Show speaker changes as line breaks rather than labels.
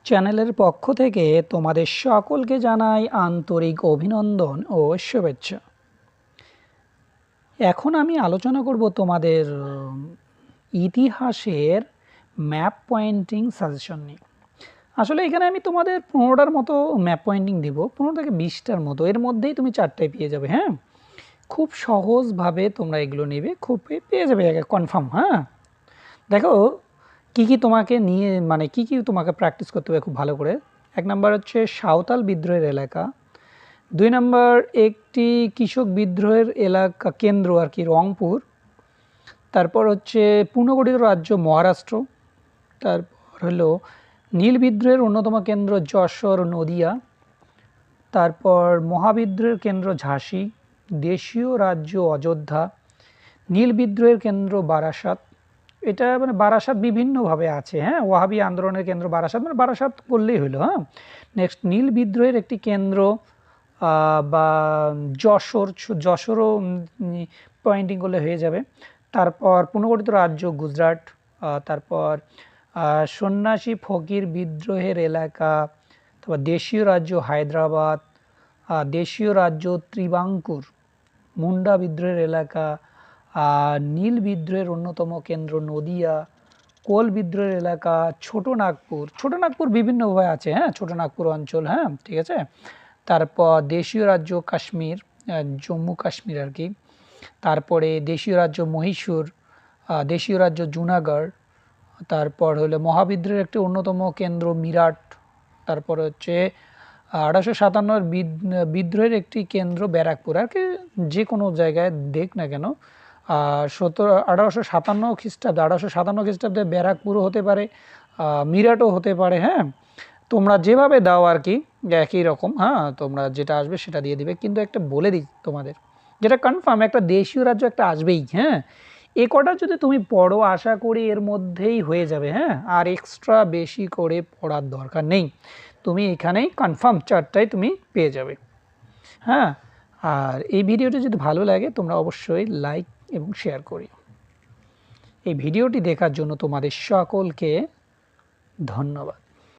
চ্যানেলের পক্ষ থেকে তোমাদের সকলকে জানাই আন্তরিক অভিনন্দন ও শুভেচ্ছা। এখন আমি আলোচনা করব তোমাদের ইতিহাসের ম্যাপ পয়েন্টিং সাজেশন নিয়ে। আসলে এখানে আমি তোমাদের 15টার মতো ম্যাপ পয়েন্টিং দেবো, 15 থেকে 20টার মতো। এর মধ্যেই তুমি 4টায় পেয়ে যাবে। হ্যাঁ, খুব সহজভাবে তোমরা এগুলো নেবে, খুব পেয়ে যাবে কনফার্ম। হ্যাঁ, দেখো কি তোমাকে নিয়ে কি তোমাকে প্র্যাকটিস করতে হবে খুব ভালো করে। 1 নাম্বার হচ্ছে সাঁওতাল বিদ্রোহের এলাকা। 2 নাম্বার একটি কৃষক বিদ্রোহের এলাকা কেন্দ্র আর কি রংপুর। তারপর হচ্ছে পুনর্গঠিত রাজ্য মহারাষ্ট্র। তারপর হলো নীল বিদ্রোহের অন্যতম কেন্দ্র যশোর নদিয়া। তারপর মহাবিদ্রোহের কেন্দ্র ঝাঁসি। দেশীয় রাজ্য অযোধ্যা। নীল বিদ্রোহের কেন্দ্র বারাসাত। এটা বারাসাত বিভিন্নভাবে আছে। হ্যাঁ, ওয়াহাবি আন্দোলনের কেন্দ্র বারাসাত, বারাসাত করলেই হলো। হ্যাঁ, নেক্সট নীল বিদ্রোহের একটি কেন্দ্র বা যশোরও পয়েন্টিং করলে হয়ে যাবে। তারপর পুনর্গঠিত রাজ্য গুজরাট। তারপর সন্ন্যাসী ফকির বিদ্রোহের এলাকা। তারপর দেশীয় রাজ্য হায়দ্রাবাদ। দেশীয় রাজ্য ত্রিবাঙ্কুর। মুন্ডা বিদ্রোহের এলাকা। নীল বিদ্রোহের অন্যতম কেন্দ্র নদিয়া। কোল বিদ্রোহের এলাকা ছোট নাগপুর বিভিন্নভাবে আছে। হ্যাঁ, ছোট নাগপুর অঞ্চল। হ্যাঁ, ঠিক আছে। তারপর দেশীয় রাজ্য কাশ্মীর, জম্মু কাশ্মীর আর কি। তারপরে দেশীয় রাজ্য মহীশূর। দেশীয় রাজ্য জুনাগড়। তারপর হলো মহাবিদ্রোহের একটি অন্যতম কেন্দ্র মিরাট। তারপর হচ্ছে 1857 বিদ্রোহের একটি কেন্দ্র ব্যারাকপুর। আর কি যে কোনো জায়গায় দেখ না কেন 1857 খ্রিস্টাব্দে 1857 খ্রিস্টাব্দে ব্যারাকপুরও হতে পারে, মিরাটও হতে পারে। হ্যাঁ, তোমরা যেভাবে দাও আর কি একই রকম। হ্যাঁ, তোমরা যেটা আসবে সেটা দিয়ে দিবে, কিন্তু একটা বলে দিই তোমাদের, যেটা কনফার্ম একটা দেশীয় রাজ্য একটা আসবেই। হ্যাঁ, এ কটা যদি তুমি পড়ো আশা করি এর মধ্যেই হয়ে যাবে। হ্যাঁ, আর এক্সট্রা বেশি করে পড়ার দরকার নেই, তুমি এখানেই কনফার্ম 4টায় তুমি পেয়ে যাবে। হ্যাঁ, আর এই ভিডিওটি যদি ভালো লাগে তোমরা অবশ্যই লাইক এবং শেয়ার করিও। এই ভিডিওটি দেখার জন্য তোমাদের সকলকে ধন্যবাদ।